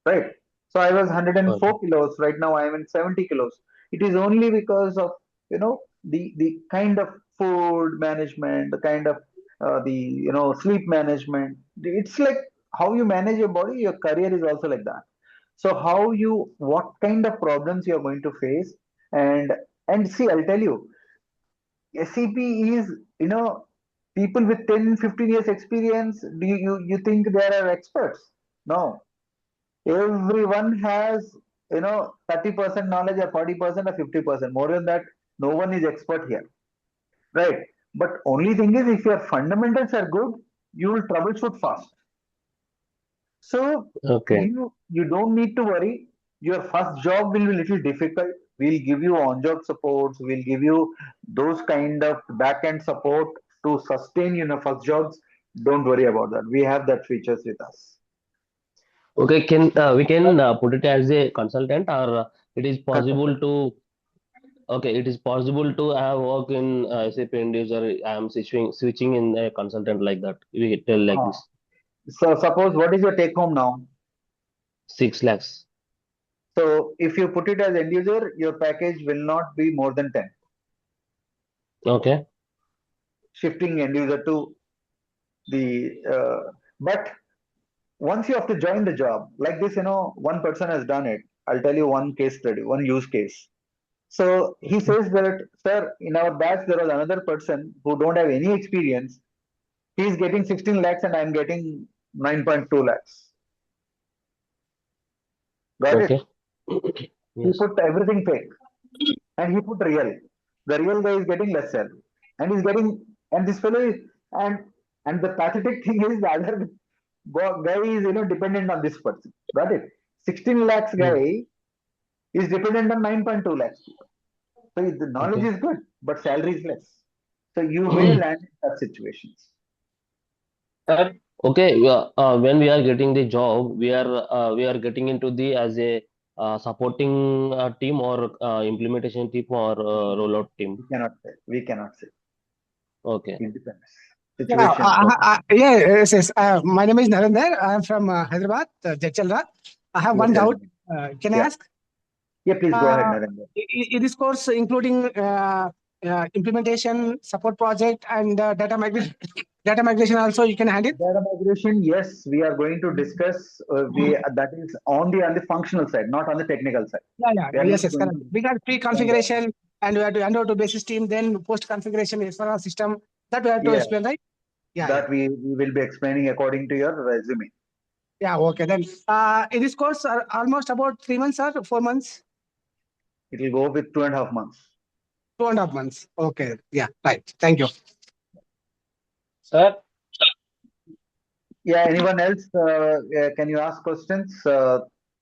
right? So I was Okay. 104 kilos. Right now I am in 70 kilos. It is only because of the kind of food management, the kind of the sleep management. It's like how you manage your body, your career is also like that. So what kind of problems you are going to face, and see, I'll tell you, SAP is, you know people with 10, 15 years experience. Do you think they are experts? No, everyone has 30% knowledge or 40% or 50%. More than that, no one is expert here, right? But only thing is, if your fundamentals are good, you will troubleshoot fast. So Okay. you don't need to worry. Your first job will be little difficult. We'll give you on job supports. We'll give you those kind of back end support to sustain first jobs. Don't worry about that. We have that features with us. Okay. Can we can put it as a consultant, or it is possible Consultant. to? Okay, it is possible to have work in SAP end user. I am switching in a consultant like that. We tell like Ah. this. So suppose, what is your take home now? 6 lakhs. So if you put it as end user, your package will not be more than 10. Okay. Shifting end user to the but once you have to join the job, like this, one person has done it. I'll tell you one case study, one use case. So he says that, sir, in our batch, there was another person who don't have any experience. He's getting 16 lakhs and I'm getting 9.2 lakhs. Got it? Okay. He Yes. put everything fake and he put real. The real guy is getting less salary. And he's getting, and this fellow is, and the pathetic thing is the other guy is, dependent on this person. Got it? 16 lakhs Mm. guy is dependent on 9.2 lakhs. So the knowledge Okay. is good, but salary is less. So you may land in such situations. Sir, Okay. When we are getting the job, we are getting into the as a supporting team or implementation team or rollout team. We cannot say. We cannot say. Okay. It depends. Yeah, Situation. yes, yes. My name is Narendra. I am from Hyderabad, Jachalra. I have Yeah, one tell doubt. me. Can I Yeah. ask? Yeah, please go ahead, Uh, Narendra. in this course, including implementation, support project, and data migration also, you can handle? Data migration, yes, we are going to discuss. That is on the functional side, not on the technical side. Yeah, We are yes, not yes, going correct. to Because explain that. pre-configuration and we have to hand over to basis team, then post-configuration is for our system. That we have to Yeah, explain, right? Yeah, that we will be explaining according to your resume. yeah. Okay, then in this course, almost about 3 months or 4 months? It will go with 2.5 months. 2.5 months. Okay, yeah, right. Thank you. sir, Yeah, anyone else? Can you ask questions?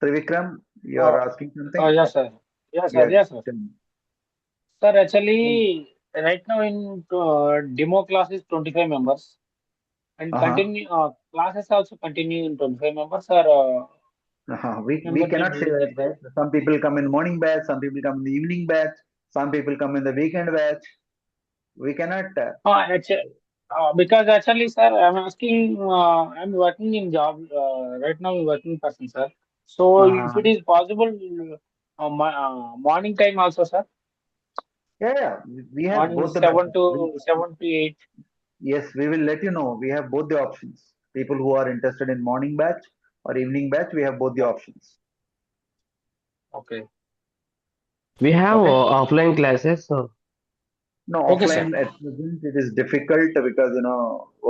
Trivikram, you uh, are asking something? yes, sir. Yes, sir. Yeah. Yes, sir. tell me. Sir, actually, right now in demo class is 25 members, and Uh-huh. continue classes also continue in 25 members, or We member will cannot say join that, that. right? Some people come in morning batch, some people come in the evening batch, some people come in the weekend batch. We cannot. Actually, because actually, sir, I'm asking, I'm working in job right now. I'm working person, sir. So if Uh-huh. it is possible, morning time also, sir. Yeah. We have Morning both the seven methods. to 7 to 8. Yes, we will let you know. We have both the options. People who are interested in morning batch or evening batch, we have both the options. Okay. We have Okay. offline classes. No, Okay, sir. offline at present it is difficult because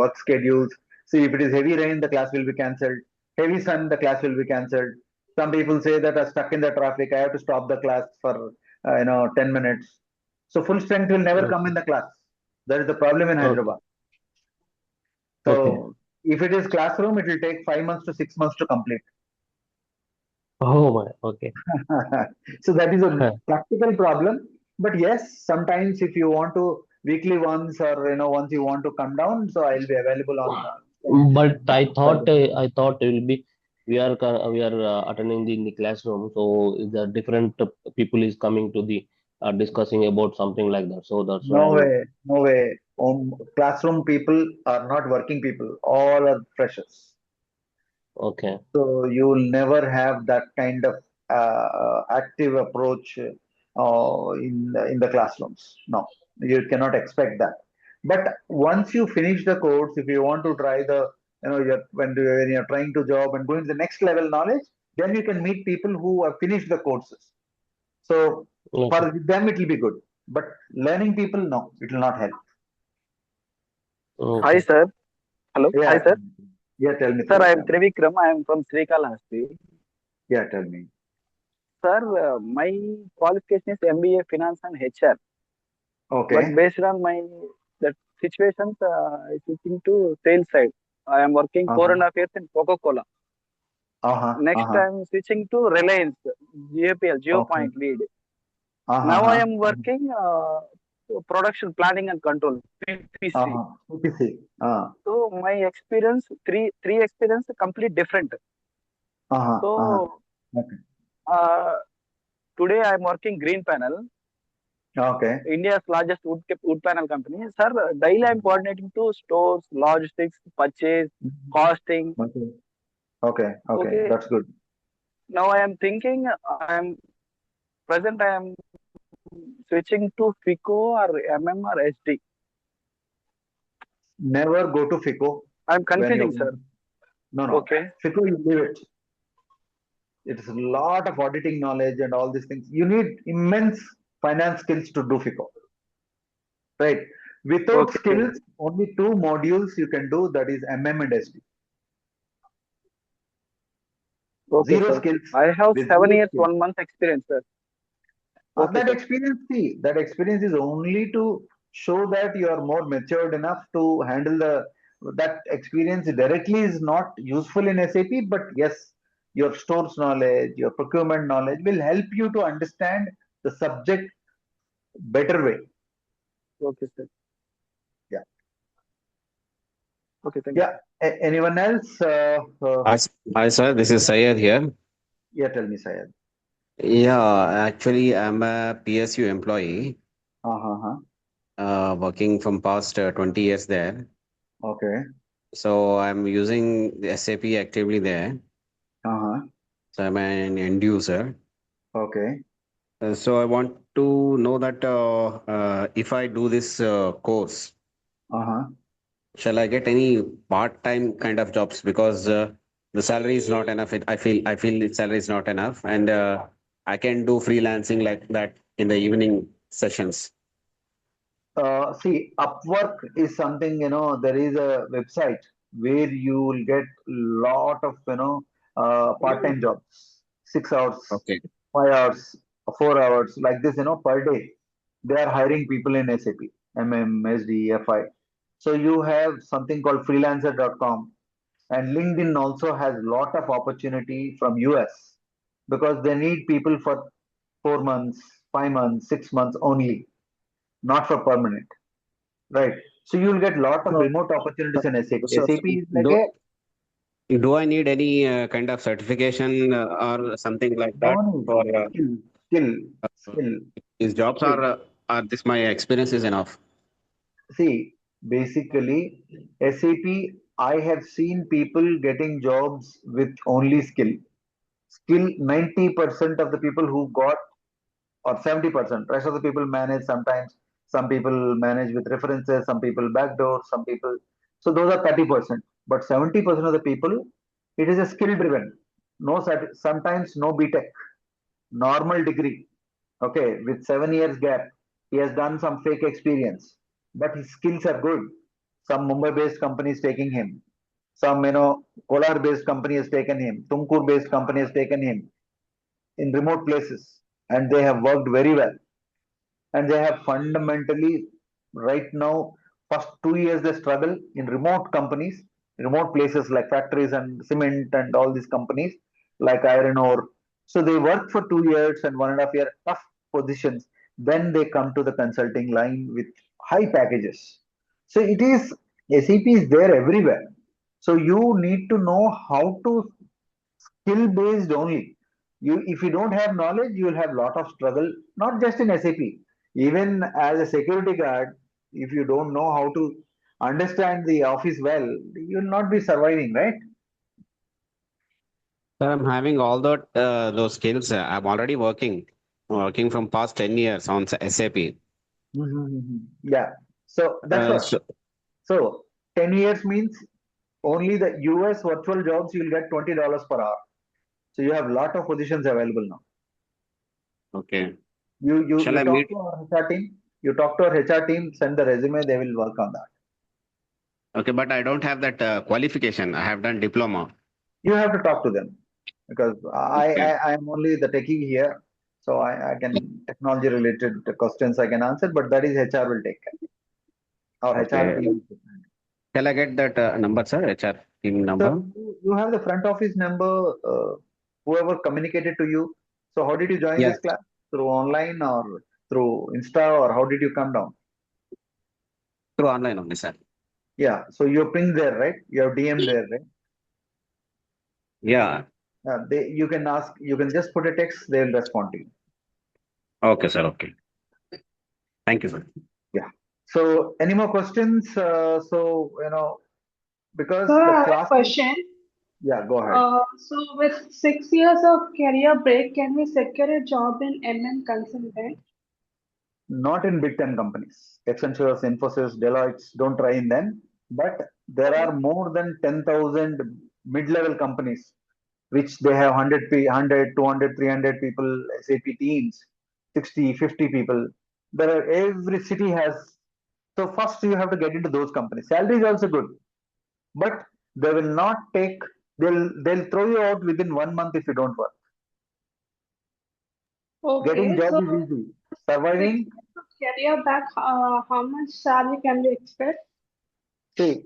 work schedules. See, if it is heavy rain, the class will be cancelled. Heavy sun, the class will be cancelled. Some people say that are stuck in the traffic. I have to stop the class for 10 minutes. So full strength will never come in Okay. the class. That is the problem in Okay. Hyderabad. Okay. So if it is classroom, it will take 5 months to 6 months to complete. Oh my. Okay. So that is a practical problem. But yes, sometimes if you want to weekly once or once you want to come down, so I'll be available on But Saturday. I thought it will be we are attending the in the classroom, so the different people is coming to the discussing about something like that. So that's why No I'm way, no way. Classroom people are not working people. All are freshers. okay. So you will never have that kind of active approach in the classrooms. No, you cannot expect that. But once you finish the course, if you want to try when you're trying to job and going to the next level knowledge, then you can meet people who have finished the courses. So for Okay. them it will be good. But learning people, no, it will not help. Hi, Okay. sir. Hello. Hi, Yeah, sir. yeah. Tell me, Sir, I am Trivikram. Trivikram. I am from Srikalahasti. Yeah, tell me. Sir, my qualification is MBA Finance and HR. But Okay. based on my that situations, I switching to sales side. I am working four Uh-huh. and a half years in Coca-Cola. Uh-huh. Next, Uh-huh. I am switching to Reliance, GAPL, Geo Okay. Point lead. Uh-huh. Now I Uh-huh. am working production planning and control, PPC. Uh-huh. PPC. So my experience, three experience complete different. Uh-huh. Uh-huh. So Okay. uh, today I am working Green Panel, Okay. India's largest wood panel company. Sir, daily I am coordinating to stores, logistics, purchase, Mhm. costing. Okay. Okay. Okay. Okay. That's good. Now I am thinking, I am switching to FICO or MM or SD. Never go to FICO I am when you confusing, sir. want. No, no. Okay. FICO, you leave it. It's a lot of auditing knowledge and all these things. You need immense finance skills to do FICO, right? Without Okay. skills, only two modules you can do, that is MM and SD. Okay, Zero sir. skills. I have With 7 zero years, skills. 1 month experience, sir. Okay, That sir. experience, see, that experience is only to show that you are more matured enough to handle that experience directly is not useful in SAP, but yes, your stores knowledge, your procurement knowledge will help you to understand the subject better way. Okay, sir. Yeah. Okay, thank you. Yeah. Anyone else? Hi, sir. This is Sayed here. Yeah, tell me, Syed. Yeah, actually, I'm a PSU employee, Uh-huh. working from past 20 years there. Okay. So I'm using the SAP actively there. Uh-huh. So I'm an end user. Okay. So I want to know that if I do this course, Uh-huh. shall I get any part-time kind of jobs? Because the salary is not enough. I feel the salary is not enough, and I can do freelancing like that in the evening sessions. See, Upwork is something, there is a website where you will get lot of, part-time jobs, 6 hours, Okay. 5 hours, 4 hours, like this, per day. They are hiring people in SAP, MM, SD, FI. So you have something called freelancer.com, and LinkedIn also has lot of opportunity from US because they need people for 4 months, 5 months, 6 months only, not for permanent. Right. So you'll get lot of So, remote opportunities in SAP. so SAP is like do a do I need any kind of certification or something like no that need. for Skill, skill, uh, skill. these jobs, See, or this my experience is enough? see, basically, SAP, I have seen people getting jobs with only skill. Skill, 90% of the people who got, or 70%, rest of the people manage sometimes. Some people manage with references, some people backdoor, some people. So those are 30%. But 70% of the people, it is a skill driven. No, sometimes no BTech. Normal degree, okay, with 7 years gap. He has done some fake experience, but his skills are good. Some Mumbai-based company is taking him. Some, Kolar-based company has taken him. Tumkur-based company has taken him in remote places, and they have worked very well. And they have fundamentally, right now, first 2 years they struggle in remote companies, remote places like factories and cement and all these companies like iron ore. So they work for 2 years and 1.5 year tough positions. Then they come to the consulting line with high packages. So it is, SAP is there everywhere. So you need to know how to, skill based only. If you don't have knowledge, you will have lot of struggle, not just in SAP. Even as a security guard, if you don't know how to understand the office well, you will not be surviving, right? Sir, I'm having all those skills. I'm already working from past 10 years on SAP. Yeah. So that's what. So So 10 years means only the US virtual jobs you will get $20 per hour. So you have lot of positions available now. okay. You you Shall you I talk meet? to our HR team. You talk to our HR team. Send the resume. They will work on that. Okay, but I don't have that qualification. I have done diploma. You have to talk to them because Okay. I am only the techie here, so I can technology related questions I can answer, but that is HR will take care. Our HR Okay. team. Shall I get that number, sir? HR team So number? you have the front office number, whoever communicated to you. So how did you join Yes, this class? Through online or through Insta, or how did you come down? through online only, sir. Yeah, so you're ping there, right? You have DM there, right? Yeah. You can ask, you can just put a text, they will respond to you. Okay, sir. Okay. Thank you, sir. Yeah. So any more questions? So, because So I the have a class, question. yeah, go ahead. So with 6 years of career break, can we secure a job in MM consultant? Not in big 10 companies. Accenture, Infosys, Deloitte, don't try in them. But there Okay. are more than 10,000 mid-level companies, which they have 100, 200, 300 people, SAP teams, 60, 50 people. Every city has. So first you have to get into those companies. Salary is also good, but they will not take. They'll throw you out within 1 month if you don't work. Getting Okay, job so is easy. 6 Surviving, months of career back, how much salary can we expect? see,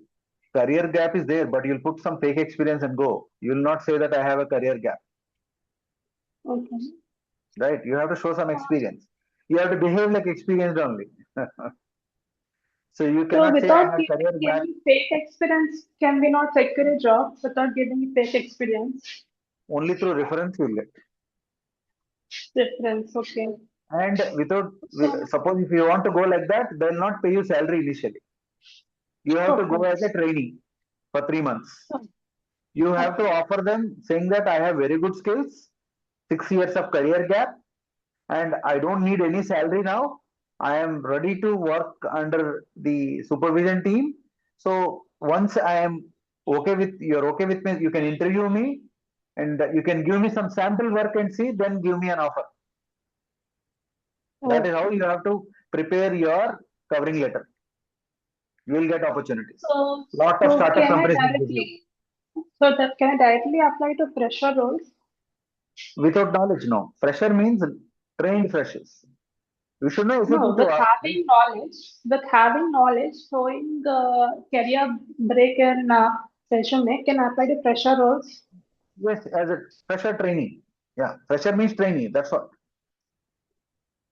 career gap is there, but you'll put some fake experience and go. You will not say that I have a career gap, Okay. right? You have to show some experience. You have to behave like experienced only. So you So cannot say I without have career giving gap. any fake experience, can we not secure a job without giving fake experience? Only through reference you'll get. Difference, okay. And So, suppose if you want to go like that, they'll not pay you salary initially. You have to go okay. as a trainee for 3 months. Oh, You have to okay. offer them saying that I have very good skills, 6 years of career gap, and I don't need any salary now. I am ready to work under the supervision team. So once I am you're okay with me, you can interview me and you can give me some sample work and see, then give me an offer. That is how Okay. you have to prepare your covering letter. You will get opportunities. So, Lot of so startup can I companies will give you. directly, so that can I directly apply to fresher roles? Without knowledge, no. Fresher means trained freshers. You should know SAP No, to ask, right? with having knowledge, showing career break in resume, can I apply to fresher roles? Yes, as a fresher trainee. Yeah, fresher means trainee. That's what.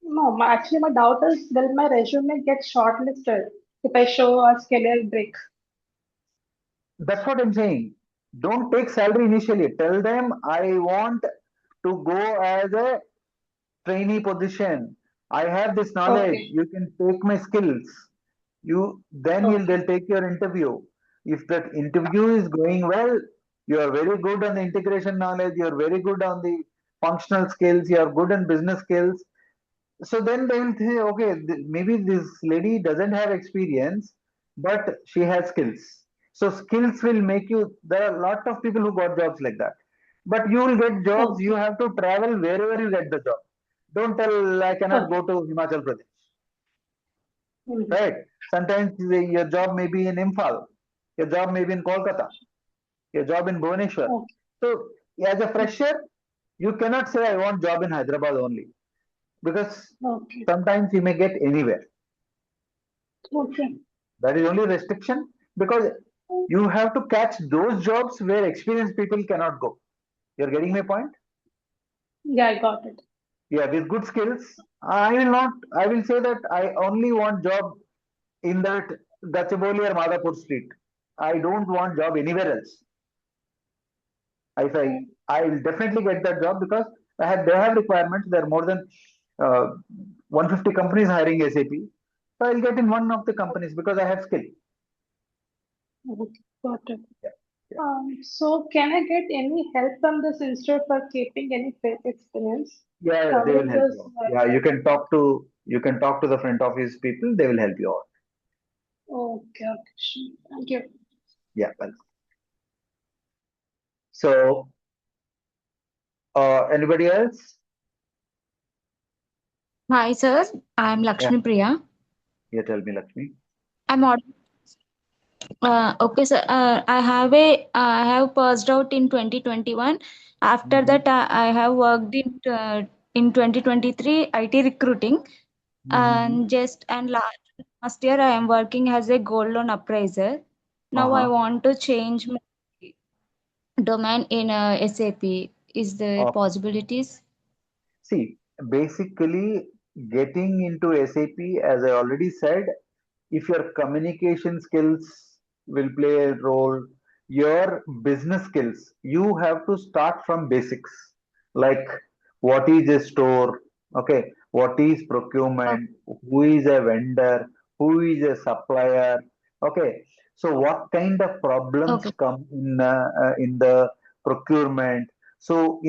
No, actually my doubt is, will my resume get shortlisted if I show a career break? That's what I'm saying. Don't take salary initially. Tell them I want to go as a trainee position. I have this knowledge. Okay, You can take my skills. okay, They'll take your interview. If that interview is going well, you are very good on the integration knowledge. You are very good on the functional skills. You are good in business skills. So then they will say, okay, maybe this lady doesn't have experience, but she has skills. So skills will make you. There are a lot of people who got jobs like that. But you will get jobs. You okay, have to travel wherever you get the job. Don't tell I cannot okay. go to Himachal Pradesh, Mhm. right? Sometimes your job may be in Imphal, your job may be in Kolkata, your job in Bhubaneswar. Okay, So as a fresher, you cannot say I want job in Hyderabad only because okay, sometimes you may get anywhere. okay. That is only restriction because you have to catch those jobs where experienced people cannot go. You're getting my point? Yeah, I got it. Yeah, with good skills, I will not. I will say that I only want job in that Gachibowli or Madhapur street. I don't want job anywhere else. If I will definitely get that job because they have requirements. There are more than uh, 150 companies hiring SAP. So I'll get in one of the companies because I have skill. Okay, got it. Yeah, yeah, So can I get any help from this institute for keeping any fake experience yeah. They will covering help this? you out. Yeah, you can talk to the front office people. They will help you out. Okay, okay, sure. Thank you. Yeah, well. So anybody else? Hi, sir. I'm Yeah, Lakshmi Priya. yeah. Tell me, Lakshmi. I'm okay, sir. I have passed out in 2021. After Mm-hmm. that, I have worked in 2023 IT recruiting, Mm-hmm. and last year I am working as a gold loan appraiser. Now I Uh-huh. want to change my domain in SAP. Is there Okay. possibilities? See, basically, getting into SAP, as I already said, if your communication skills will play a role, your business skills, you have to start from basics. Like what is a store? Okay, what is Okay. procurement? Who is a vendor? Who is a supplier? Okay, so what kind of problems Okay. come in the procurement? So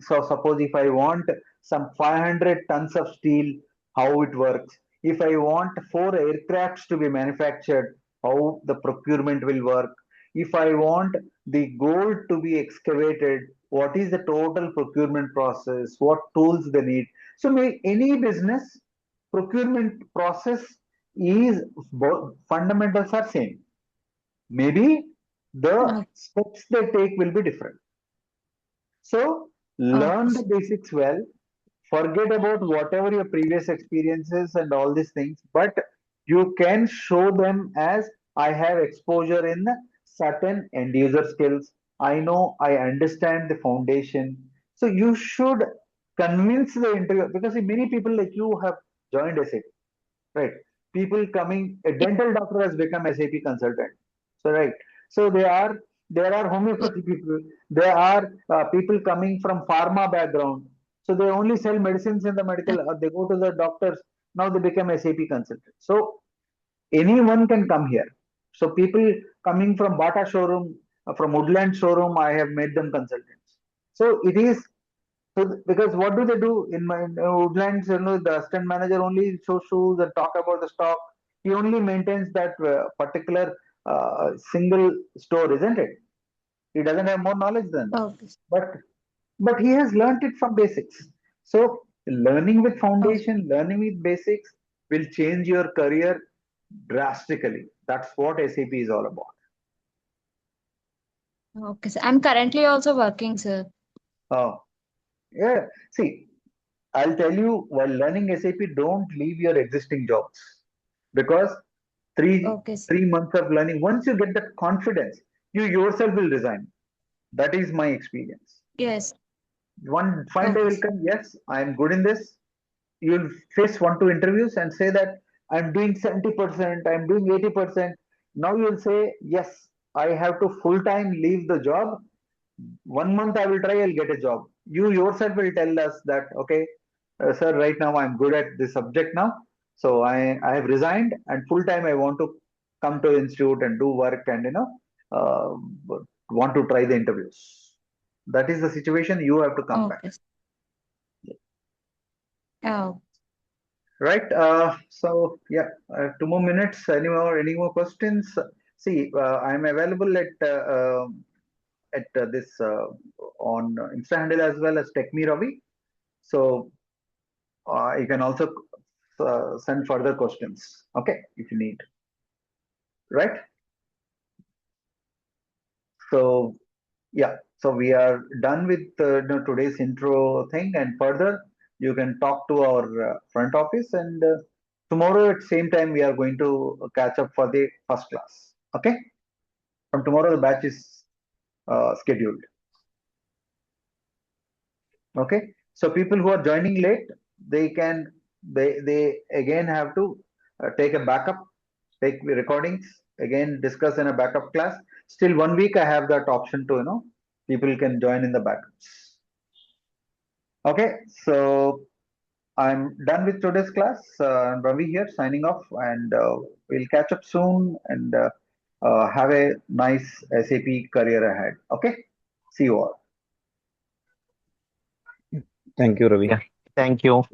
so suppose if I want some 500 tons of steel, how it works? If I want 4 aircrafts to be manufactured, how the procurement will work? If I want the gold to be excavated, what is the total procurement process? What tools they need? So any business procurement process is fundamentals are same. Maybe the steps they take will be different. So learn the basics well, forget about whatever your previous experiences and all these things, but you can show them as I have exposure in certain end user skills. I know, I understand the foundation. So you should convince the interviewer, because see, many people like you have joined SAP, right? People coming, a dental doctor has become SAP consultant. So right. So there are homeopathy people. There are people coming from pharma background. So they only sell medicines in the medical. They go to the doctors. Now they become SAP consultant. So anyone can come here. So people coming from Bata showroom, from Woodland showroom, I have made them consultants. So it is so because what do they do in my Woodlands? The assistant manager only shows shoes and talk about the stock. He only maintains that particular single store, isn't it? He doesn't have more knowledge than that. But he has learnt it from basics. So learning with foundation, learning with basics will change your career drastically. That's what SAP is all about. Okay, sir. I'm currently also working, sir. Oh, yeah. See, I'll tell you, while learning SAP, don't leave your existing jobs, because three months of learning, once you get that confidence, you yourself will resign. That is my experience. Yes. One fine day will come, yes, I am good in this. You'll face 1, 2 interviews and say that I'm doing 70%, I'm doing 80%. Now you'll say, yes, I have to full time leave the job. 1 month I will try, I'll get a job. You yourself will tell us that, okay, sir, right now I'm good at this subject now. So I have resigned, and full time I want to come to institute and do work and, want to try the interviews. That is the situation. You have to come back. Oh. Right. So yeah, 2 more minutes. Any more questions? See, I'm available at this on Insta handle as well as TechMe Ravi. So you can also send further questions. Okay, if you need. Right. So yeah, so we are done with today's intro thing, and further you can talk to our front office, and tomorrow at same time we are going to catch up for the first class. Okay, from tomorrow the batch is scheduled. Okay, so people who are joining late, they again have to take a backup, take recordings, again discuss in a backup class. Still 1 week I have that option to people can join in the backups. Okay, so I'm done with today's class. Ravi here signing off, and we'll catch up soon, and have a nice SAP career ahead. Okay, see you all. Thank you, Ravi. Yeah. Thank you.